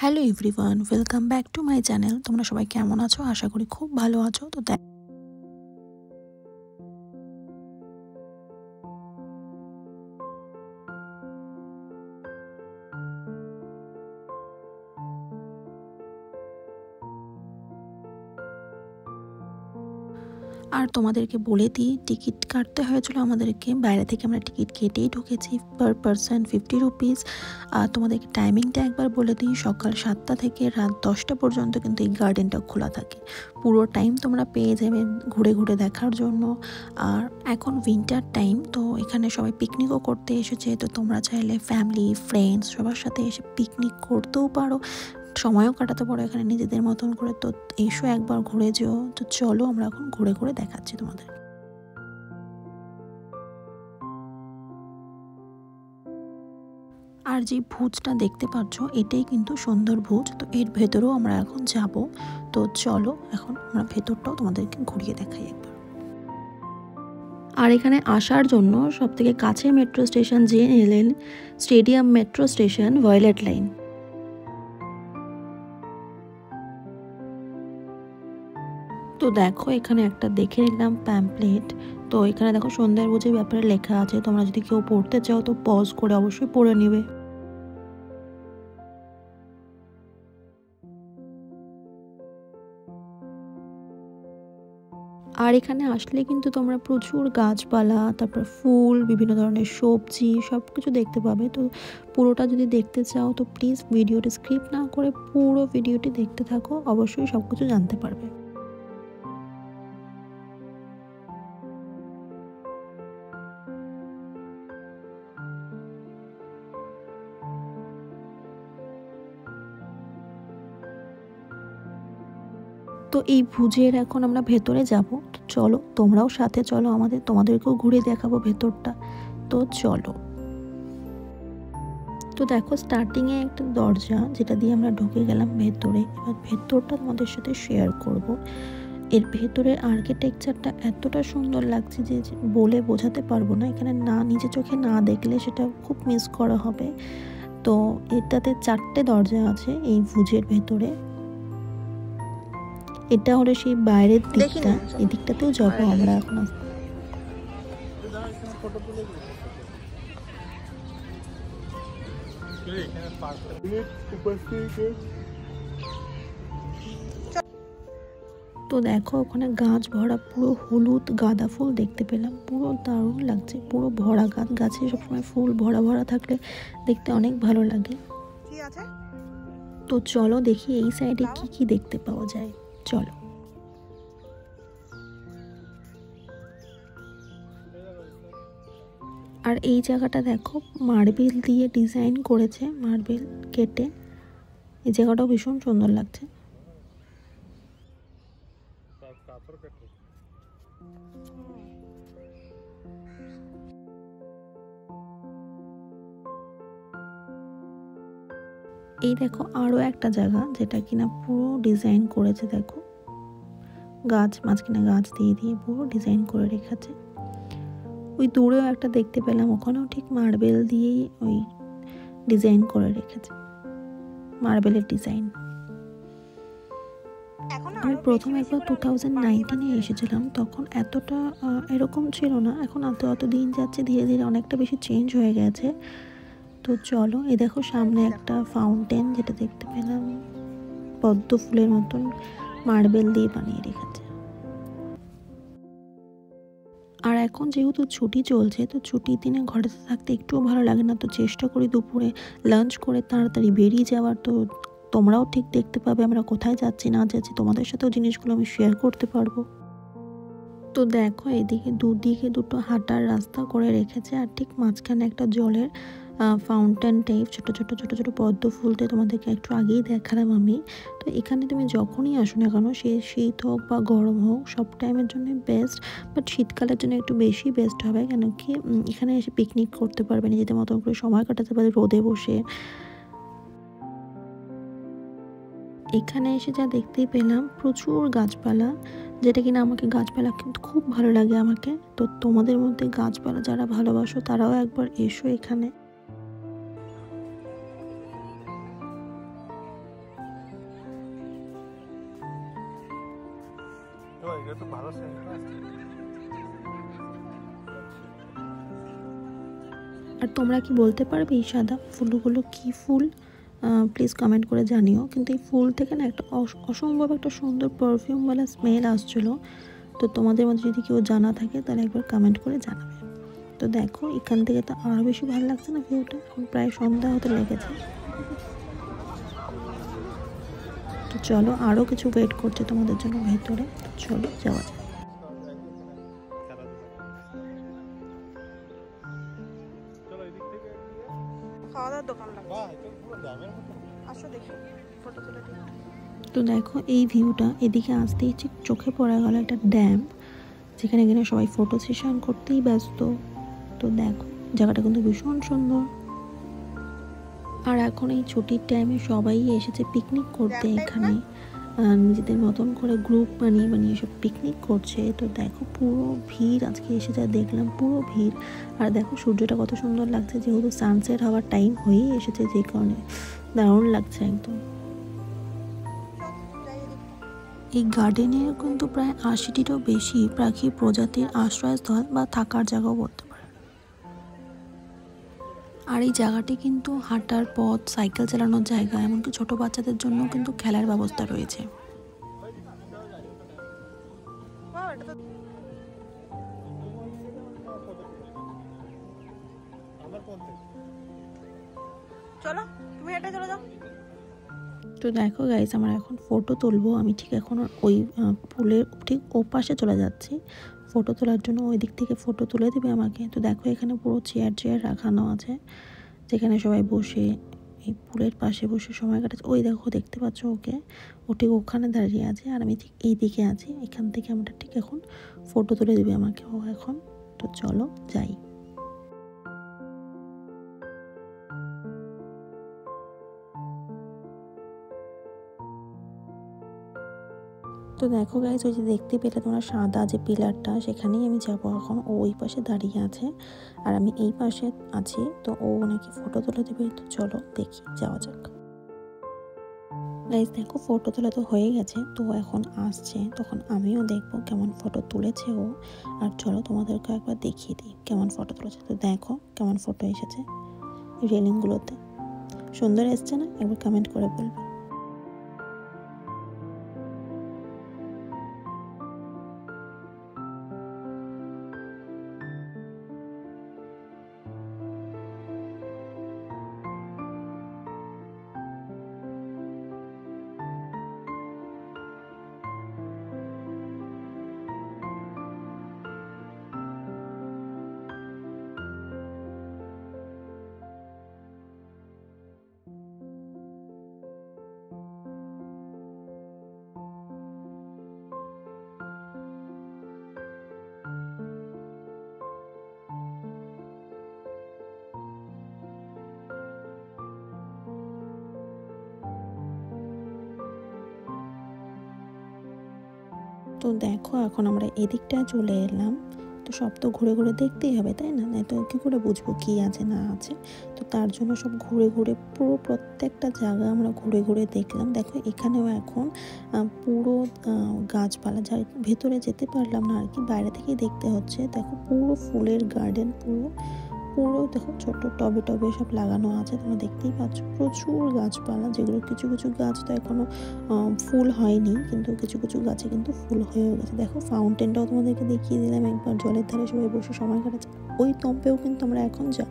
Hello everyone, welcome back to my channel. তোমরা সবাই কেমন আছো? আশা করি খুব ভালো আছো। আর তোমাদেরকে বলে দিই, টিকিট কাটতে হয়েছিল আমাদেরকে। বাইরে থেকে আমরা টিকিট কেটেই ঢুকেছি, পার পারসন 50 রুপিস। আর তোমাদেরকে টাইমিংটা একবার বলে দিই, সকাল 7টা থেকে রাত 10টা পর্যন্ত কিন্তু এই গার্ডেনটা খোলা থাকে। পুরো টাইম তোমরা পেয়ে যাবে ঘুরে ঘুরে দেখার জন্য। আর এখন উইন্টার টাইম, তো এখানে সবাই পিকনিকও করতে এসেছে। তো তোমরা চাইলে ফ্যামিলি ফ্রেন্ডস সবার সাথে এসে পিকনিক করতেও পারো, সময়ও কাটাতে পারো এখানে নিজেদের মতন করে। তো এসো একবার ঘুরে যেও। তো চলো আমরা এখন ঘুরে ঘুরে দেখাচ্ছি তোমাদের। আর যে ভুজটা দেখতে পাচ্ছ, এটাই কিন্তু সুন্দর ভুজ। তো এর ভেতরেও আমরা এখন যাব। তো চলো এখন আমরা ভেতরটাও তোমাদেরকে ঘুরিয়ে দেখাই একবার। আর এখানে আসার জন্য সব থেকে কাছে মেট্রো স্টেশন যে নিলেন, stadium metro station, violet line. তো দেখো এখানে একটা দেখে নিলাম প্যাম্পলেট। তো এখানে দেখো সন্ধ্যার বুঝে ব্যাপারে লেখা আছে। তোমরা যদি কেউ পড়তে চাও তো পজ করে অবশ্যই পড়ে নিবে। আর এখানে আসলে কিন্তু তোমরা প্রচুর গাছপালা, তারপর ফুল, বিভিন্ন ধরনের সবজি সব কিছু দেখতে পাবে। তো পুরোটা যদি দেখতে চাও তো প্লিজ ভিডিওটি স্কিপ না করে পুরো ভিডিওটি দেখতে থাকো, অবশ্যই সব কিছু জানতে পারবে। তো এই ভুজের এখন আমরা ভেতরে যাব। তো চলো তোমরাও সাথে চলো আমাদের, তোমাদেরকেও ঘুরে দেখাবো ভেতরটা। তো চলো। তো দেখো স্টার্টিংয়ে একটা দরজা, যেটা দিয়ে আমরা ঢুকে গেলাম ভেতরে। এবার ভেতরটা তোমাদের সাথে শেয়ার করব। এর ভেতরের আর্কিটেকচারটা এতটা সুন্দর লাগছে যে বলে বোঝাতে পারবো না। এখানে না নিজে চোখে না দেখলে সেটা খুব মিস করা হবে। তো এটাতে 4টে দরজা আছে এই ভুজের ভেতরে। এটা হলো সেই বাইরের দিকটা, এই দিকটাতেও যাবো আমরা এখন। তো দেখো ওখানে গাছ ভরা, পুরো হলুদ গাঁদা ফুল দেখতে পেলাম। পুরো দারুণ লাগছে, পুরো ভরা গাছ। গাছে সবসময় ফুল ভরা ভরা থাকলে দেখতে অনেক ভালো লাগে। তো চলো দেখি এই সাইডে কি কি দেখতে পাওয়া যায়। চলো। আর এই জায়গাটা দেখো মার্বেল দিয়ে ডিজাইন করেছে, মার্বেল কেটে। এই জায়গাটাও ভীষণ সুন্দর লাগছে। এই দেখো আরো একটা জায়গা যেটা কিনা পুরো ডিজাইন করেছে। দেখো গাছ, মাঝখানে গাছ দিয়ে দিয়ে পুরো ডিজাইন করে রেখেছে। ওই দূরেও একটা দেখতে পেলাম, ওখানেও ঠিক মার্বেল দিয়েই ওই ডিজাইন করে রেখেছে, মার্বেলের ডিজাইন। আমি প্রথম একবার 2019-এ এসেছিলাম, তখন এতটা এরকম ছিল না। এখন অত দিন যাচ্ছে, ধীরে ধীরে অনেকটা বেশি চেঞ্জ হয়ে গেছে। তো চলো, এই দেখো সামনে একটা ফাউন্টেন, যেটা দেখতে পেলাম পদ্ম ফুলের মতন মার্বেল দিয়ে বানিয়ে রেখেছে। আর এখন যেহেতু ছুটি চলছে, তো ছুটির দিনে ঘরে থাকতে একটুও ভালো লাগে না। তো চেষ্টা করি দুপুরে লাঞ্চ করে তাড়াতাড়ি বেরিয়ে যাওয়ার। তো তোমরাও ঠিক দেখতে পাবে আমরা কোথায় যাচ্ছি না যাচ্ছি, তোমাদের সাথেও জিনিসগুলো আমি শেয়ার করতে পারবো। তো দেখো এদিকে দুদিকে দুটো হাঁটার রাস্তা করে রেখেছে, আর ঠিক মাঝখানে একটা জলের ফাউন্টেন টাইপ, ছোট ছোট ছোট ছোট পদ্ম ফুলতে তোমাদেরকে একটু আগেই দেখালাম আমি। তো এখানে তুমি যখনই আসো না কেন, সে শীত হোক বা গরম হোক, সব টাইমের জন্য বেস্ট। বাট শীতকালের জন্য একটু বেশি বেস্ট হবে, কেন কি এখানে এসে পিকনিক করতে পারবে, নিজেদের মতন করে সময় কাটাতে পারবে রোদে বসে। এখানে এসে যা দেখতেই পেলাম প্রচুর গাছপালা, যেটা কিনা আমাকে গাছপালা কিন্তু খুব ভালো লাগে আমাকে। তো তোমাদের মধ্যে গাছপালা যারা ভালোবাসো তারাও একবার এসো এখানে। আর তোমরা কি বলতে পারবে এই সাদা ফুলগুলো কি ফুল? প্লিজ কমেন্ট করে জানিও। কিন্তু এই ফুল থেকে না একটা অসম্ভব একটা সুন্দর পারফিউমওয়ালা স্মেল আসছিলো। তো তোমাদের মধ্যে যদি কেউ জানা থাকে তাহলে একবার কমেন্ট করে জানাবে। তো দেখো এখান থেকে তো আরও বেশি ভালো লাগছে না ভিউটা? এখন প্রায় সন্ধ্যা হতে লেগেছে। তো চলো আরও কিছু ওয়েট করছে তোমাদের জন্য ভেতরে, তো চলো যাওয়া যাক। তো দেখো এই ভিউটা, এদিকে আসতেই চোখে পড়ে গেল একটা ড্যাম, যেখানে কিনা সবাই ফটো সেশন করতেই ব্যস্ত। তো দেখো জায়গাটা কিন্তু ভীষণ সুন্দর। আর এখন এই ছুটির টাইমে সবাই এসেছে পিকনিক করতে এখানে, নিজেদের মতন করে গ্রুপ বানিয়ে বানিয়ে সব পিকনিক করছে। তো দেখো পুরো ভিড়, আজকে এসে যা দেখলাম পুরো ভিড়। আর দেখো সূর্যটা কত সুন্দর লাগছে, যেহেতু সানসেট হওয়ার টাইম হয়েই এসেছে, যে কারণে দারুণ লাগছে একদম। এই গার্ডেনের কিন্তু প্রায় ৮০টিরও বেশি পাখি প্রজাতির আশ্রয়স্থল বা থাকার জায়গাও বলতে পারে। আর এই জায়গাটি কিন্তু হাঁটার পথ, সাইকেল চালানোর জায়গা, এমনকি ছোট বাচ্চাদের জন্য কিন্তু খেলার ব্যবস্থা রয়েছে। চলো তুমি এটা চলে যাও। তো দেখো গাইস, আমরা এখন ফটো তুলবো। আমি ঠিক এখন ওই পুলের ঠিক ওপাশে চলে যাচ্ছি ফটো তোলার জন্য। ওই দিক থেকে ফটো তুলে দেবে আমাকে। তো দেখো এখানে পুরো চেয়ার রাখানো আছে, যেখানে সবাই বসে এই পুলের পাশে বসে সময় কাটাচ্ছে। ওই দেখো দেখতে পাচ্ছ ওকে, ও ঠিক ওখানে দাঁড়িয়ে আছে, আর আমি ঠিক এই দিকে আছি। এখান থেকে আমরা ঠিক এখন ফটো তুলে দেবে আমাকে ও এখন। তো চলো যাই। তো দেখো গাইজ, ওই যে দেখতে পেলে তোমরা সাদা যে পিলারটা, সেখানেই আমি যাবো এখন। ও ওই পাশে দাঁড়িয়ে আছে আর আমি এই পাশে আছি। তো ও নাকি ফটো তুলে দেবে। তো চলো দেখি, যাওয়া যাক। গাইজ দেখো ফটো তোলা তো হয়ে গেছে, তো এখন আসছে, তখন আমিও দেখবো কেমন ফটো তুলেছে ও। আর চলো তোমাদেরকে একবার দেখিয়ে দিই কেমন ফটো তুলেছে। তো দেখো কেমন ফটো এসেছে রেলিংগুলোতে, সুন্দর এসছে না? একবার কমেন্ট করে বলবে। তো দেখো এখন আমরা এদিকটায় চলে এলাম। তো সব তো ঘুরে ঘুরে দেখতেই হবে, তাই না? তো কী করে বুঝবো কী আছে না আছে? তো তার জন্য সব ঘুরে ঘুরে পুরো প্রত্যেকটা জায়গা আমরা ঘুরে ঘুরে দেখলাম। দেখো এখানেও এখন পুরো গাছপালা, যার ভেতরে যেতে পারলাম না আর কি, বাইরে থেকেই দেখতে হচ্ছে। দেখো পুরো ফুলের গার্ডেন, পুরো পুরো দেখো ছোট টবে টবে সব লাগানো আছে, তোমরা দেখতেই পাচ্ছ। প্রচুর গাছপালা, যেগুলো কিছু কিছু গাছ তো এখনো ফুল হয়নি, কিন্তু কিছু কিছু গাছে কিন্তু ফুল হয়েও গেছে। দেখো ফাউন্টেনটাও তোমাদেরকে দেখিয়ে দিলাম একবার, জলের ধারে সবাই বসে সময় কাটাচ্ছে। ওই তম্পেও কিন্তু আমরা এখন যাব।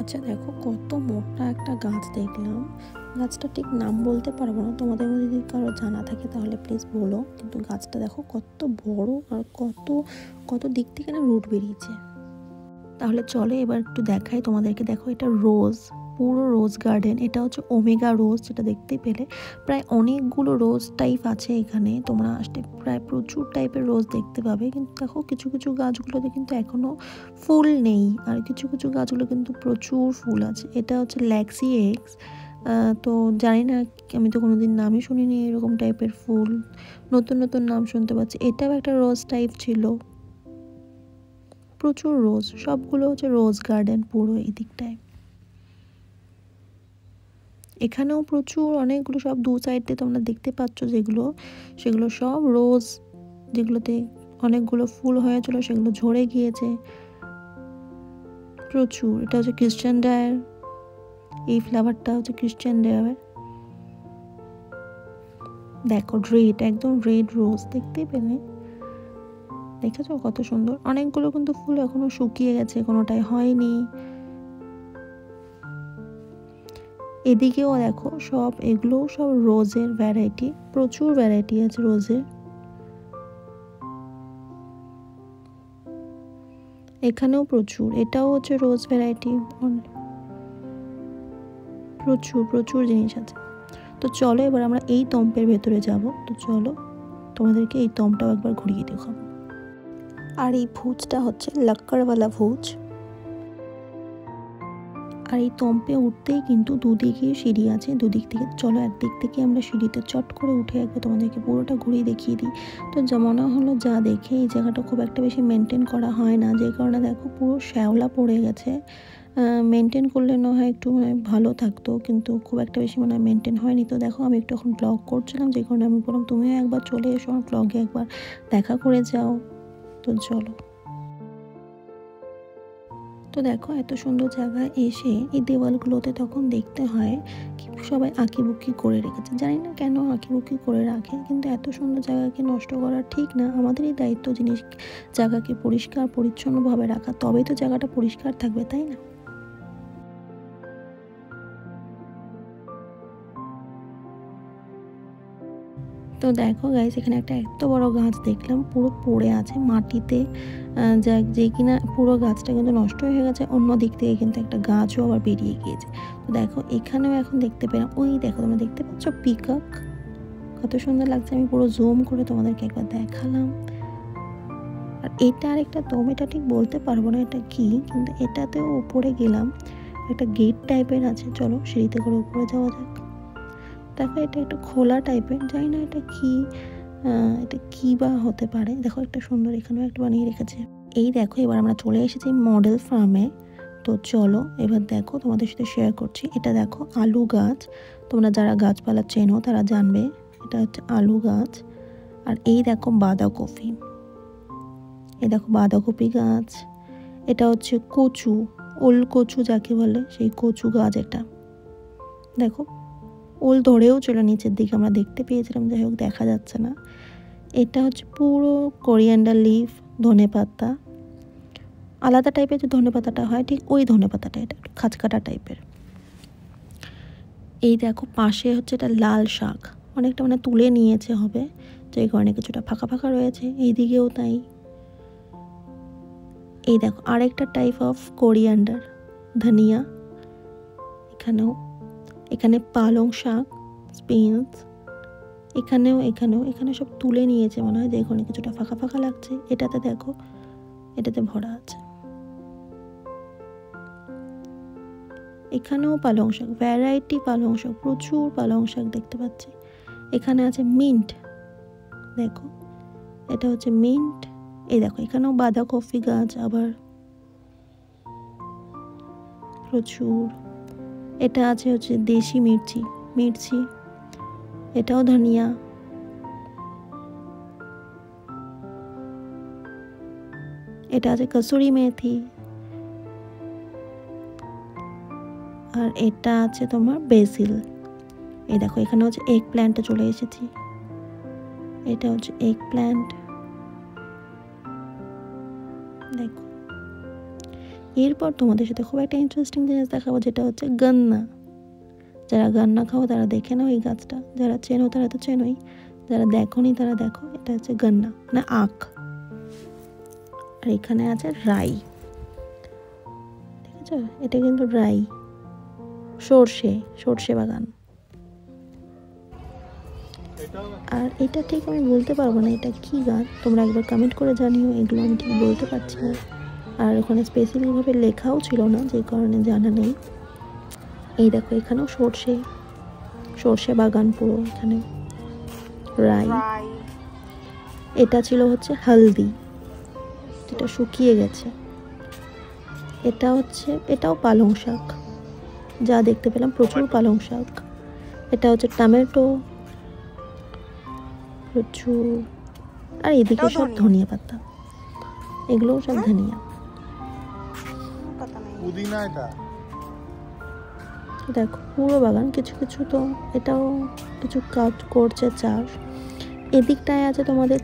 আচ্ছা দেখো কত মোটা একটা গাছ দেখলাম। গাছটা ঠিক নাম বলতে পারবো না, তোমাদের মধ্যে যদি কারো জানা থাকে তাহলে প্লিজ বলো। কিন্তু গাছটা দেখো কত বড়, আর কত কত দিক থেকে না রুট বেরিয়েছে। তাহলে চলো এবার একটু দেখাই তোমাদেরকে। দেখো এটা রোজ, পুরো রোজ গার্ডেন। এটা হচ্ছে ওমেগা রোজ, যেটা দেখতেই পেলে। প্রায় অনেকগুলো রোজ টাইপ আছে এখানে, তোমরা আসলে প্রায় প্রচুর টাইপের রোজ দেখতে পাবে। কিন্তু দেখো কিছু কিছু গাছগুলোতে কিন্তু এখনও ফুল নেই, আর কিছু কিছু গাছগুলো কিন্তু প্রচুর ফুল আছে। এটা হচ্ছে ল্যাক্সি এক্স। তো জানি না, আমি তো কোনোদিন নামই শুনিনি এরকম টাইপের ফুল, নতুন নতুন নাম শুনতে পাচ্ছি। এটাও একটা রোজ টাইপ ছিল। প্রচুর রোজ, সবগুলো হচ্ছে রোজ গার্ডেন পুরো এই দিকটায়। এখানেও প্রচুর অনেকগুলো সব দু সাইড দিয়ে তোমরা দেখতে পাচ্ছ যেগুলো, সেগুলো সব রোজ, যেগুলোতে অনেকগুলো ফুল হয়েছিল সেগুলো ঝরে গিয়েছে প্রচুর। এটা হচ্ছে ক্রিশ্চিয়ান ডায়ার, এই ফ্লাওয়ারটা হচ্ছে ক্রিশ্চিয়ান ডায়ার। দেখো রেড, একদম রেড রোজ, দেখতেই পেলে, দেখেছো কত সুন্দর। অনেকগুলো কিন্তু ফুল এখনো শুকিয়ে গেছে, কোনোটাই হয়নি। এদিকেও দেখো সব, এগুলো সব রোজের ভ্যারাইটি, প্রচুর ভ্যারাইটি আছে রোজের। এখানেও প্রচুর, এটাও হচ্ছে রোজ ভ্যারাইটি, প্রচুর প্রচুর জিনিস আছে। তো চলো এবার আমরা এই তম্পের ভেতরে যাব। তো চলো তোমাদেরকে এই তম্পটাও একবার ঘুরিয়ে দেখাবো। আর এই ভুজটা হচ্ছে লাক্কারওয়ালা ভুজ। আর এই তম্পে উঠতেই কিন্তু দুদিকে সিঁড়ি আছে, দুদিক থেকে। চলো একদিক থেকে আমরা সিঁড়িতে চট করে উঠে একবার তোমাদেরকে পুরোটা ঘুরিয়ে দেখিয়ে দিই। তো যা মনে হলো, যা দেখে এই জায়গাটা খুব একটা বেশি মেনটেন করা হয় না, যে কারণে দেখো পুরো শ্যাওলা পড়ে গেছে। মেনটেন করলে না হয় একটু ভালো থাকতো, কিন্তু খুব একটা বেশি মনে হয় মেনটেন হয়নি। তো দেখো আমি একটু এখন ব্লগ করছিলাম, যে কারণে আমি বললাম তুমিও একবার চলে এসো আমার ব্লগে, একবার দেখা করে যাও। তো চলো। তো দেখো এত সুন্দর জায়গায় এসে এই দেওয়ালগুলোতে তখন দেখতে হয় কি সবাই আঁকিবুকি করে রেখেছে। জানি না কেন আঁকিবুকি করে রাখে, কিন্তু এত সুন্দর জায়গাকে নষ্ট করা ঠিক না। আমাদেরই দায়িত্ব জিনিস জায়গাকে পরিষ্কার পরিচ্ছন্নভাবে রাখা, তবেই তো জায়গাটা পরিষ্কার থাকবে, তাই না? তো দেখো গাইস, এখানে একটা এত বড় গাছ দেখলাম পুরো পড়ে আছে মাটিতে, যে কিনা পুরো গাছটা কিন্তু নষ্ট হয়ে গেছে। অন্য দিক থেকে কিন্তু একটা গাছও আবার বেরিয়ে গিয়েছে। তো দেখো এখানেও এখন দেখতে পেলাম, ওই দেখো তোমরা দেখতে পাচ্ছ পিকক, কত সুন্দর লাগছে। আমি পুরো জুম করে তোমাদেরকে একবার দেখালাম। আর এটা আরেকটা দম, এটা ঠিক বলতে পারবো না এটা কি, কিন্তু এটাতেও উপরে গেলাম, একটা গেট টাইপের আছে। চলো সিঁড়িতে করে উপরে যাওয়া যাক। দেখো এটা একটা খোলা টাইপের, জানি না এটা কি, এটা কি বা হতে পারে। দেখো একটা সুন্দর এখানেও একটা বানিয়ে রেখেছে। এই দেখো এবার আমরা চলে এসেছি মডেল ফার্মে। তো চলো এবার দেখো তোমাদের সাথে শেয়ার করছি। এটা দেখো আলু গাছ, তোমরা যারা গাছপালা চেনো তারা জানবে এটা হচ্ছে আলু গাছ। আর এই দেখো বাঁধাকপি, এই দেখো বাঁধাকপি গাছ। এটা হচ্ছে কচু, ওল কচু যাকে বলে, সেই কচু গাছ। এটা দেখো ওল ধরেও চলে নিচের দিকে, আমরা দেখতে পেয়েছিলাম, যাই হোক দেখা যাচ্ছে না। এটা হচ্ছে পুরো কোরিয়ান্ডার লিফ, ধনে পাতা, আলাদা টাইপের যে ধনে পাতাটা হয় ঠিক ওই ধনে পাতাটা, এটা একটু খাঁচকাটা টাইপের। এই দেখো পাশে হচ্ছে এটা লাল শাক, অনেকটা মানে তুলে নিয়েছে হবে, যে কারণে কিছুটা ফাঁকা ফাঁকা রয়েছে। এইদিকেও তাই। এই দেখো আরেকটা টাইপ অফ কোরিয়ান্ডার, ধনিয়া। এখানেও, এখানে পালং শাক, স্পিনস। এখানে সব তুলে নিয়েছে মনে হয়, যে এখানে কিছুটা ফাঁকা ফাঁকা লাগছে। এটাতে দেখো, এটাতে ভরা আছে। এখানেও পালং শাক, ভ্যারাইটি পালং শাক, প্রচুর পালং শাক দেখতে পাচ্ছি। এখানে আছে মিন্ট, দেখো এটা হচ্ছে মিন্ট। এই দেখো এখানেও বাঁধাকপি গাছ আবার প্রচুর। এটা আছে হচ্ছে দেশি মির্চি, এটাও ধনিয়া। এটা আছে কসুরি মেথি। আর এটা আছে তোমার বেসিল। এই দেখো এখানে হচ্ছে এগ প্ল্যান্টে চলে এসেছি, এটা হচ্ছে এগ প্ল্যান্ট। দেখো এরপর তোমাদের সাথে খুব একটা ইন্টারেস্টিং জিনিস দেখাবো, যেটা হচ্ছে গান্না। যারা গান্না খাও তারা দেখে নাও এই গাছটা, যারা চেনো তারা তো চেনোই, যারা দেখোনি তারা দেখো। এটা হচ্ছে গান্না মানে আখ। আর এখানে আছে রাই, দেখেছো এটা কিন্তু রাই, সর্ষে বাগান। আর এটা ঠিক আমি বলতে পারবো না এটা কি গাছ, তোমরা একবার কমেন্ট করে জানিও, এগুলো আমি ঠিক বলতে পারছি না। আর ওখানে স্পেসিফিকভাবে লেখাও ছিল না, যে কারণে জানা নেই। এই দেখো এখানেও সর্ষে বাগান পুরো, এখানে রাই। এটা ছিল হচ্ছে হলদি, যেটা শুকিয়ে গেছে। এটা হচ্ছে, এটাও পালং শাক, যা দেখতে পেলাম প্রচুর পালং শাক। এটা হচ্ছে টমেটো প্রচুর, আর এদিকে সব ধনিয়া পাতা, এগুলোও সব ধনিয়া। পুদিনা এটা দেখো পুরো বাগান, কিছু কিছু তো এটাও কিছু কাজ করছে চাষ। এদিকটায় আছে তোমাদের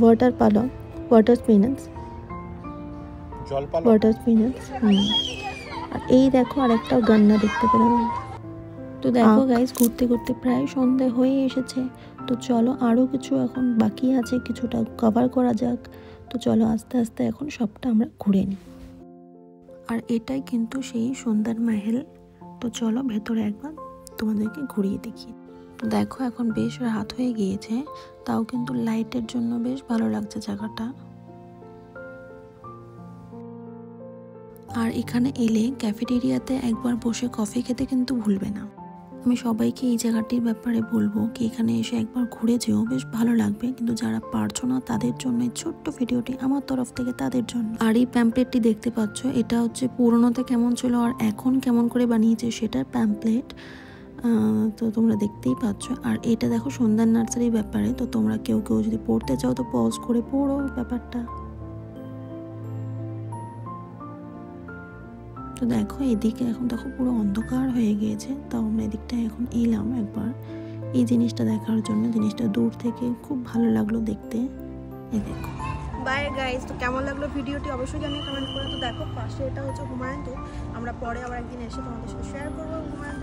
ওয়াটার পালং, ওয়াটার স্পিনাচ, ওয়াটার স্পিনাচ। আর এই দেখো আরেকটা গান্না দেখতে পেলাম। তো দেখো গাইস, ঘুরতে ঘুরতে প্রায় সন্ধে হয়ে এসেছে। তো চলো আরও কিছু এখন বাকি আছে, কিছুটা কভার করা যাক। তো চলো আস্তে আস্তে এখন সবটা আমরা ঘুরে নিই। আর এটাই কিন্তু সেই সুন্দর মহল। তো চলো ভেতরে একবার তোমাদেরকে ঘুরিয়ে দেখি। দেখো এখন বেশ রাত হয়ে গিয়েছে, তাও কিন্তু লাইটের জন্য বেশ ভালো লাগছে জায়গাটা। আর এখানে এলে ক্যাফেটেরিয়াতে একবার বসে কফি খেতে কিন্তু ভুলবে না। আমি সবাইকে এই জায়গাটির ব্যাপারে বলবো কি এখানে এসে একবার ঘুরে যেও, বেশ ভালো লাগবে। কিন্তু যারা পারছো না তাদের জন্য এই ছোট্ট ভিডিওটি আমার তরফ থেকে, তাদের জন্য। আর এই প্যাম্পলেটটি দেখতে পাচ্ছ, এটা হচ্ছে পুরোনোতে কেমন ছিল আর এখন কেমন করে বানিয়েছে সেটার প্যাম্পলেট। তো তোমরা দেখতেই পাচ্ছ। আর এটা দেখো সন্ধ্যা নার্সারির ব্যাপারে। তো তোমরা কেউ কেউ যদি পড়তে চাও তো পজ করে পড়ো ব্যাপারটা। তো দেখো এদিকে এখন দেখো পুরো অন্ধকার হয়ে গিয়েছে, তাও আমরা এদিকটায় এখন এলাম একবার এই জিনিসটা দেখার জন্য। জিনিসটা দূর থেকে খুব ভালো লাগলো দেখতে। এই দেখো। বাই গাইস, তো কেমন লাগলো ভিডিওটি অবশ্যই জানিয়ে কমেন্ট করে। তো দেখো পাশে এটা হচ্ছে হুমায়ুন। তো আমরা পরে আবার একদিন এসে তোমাদের সাথে শেয়ার করবো হুমায়ুন।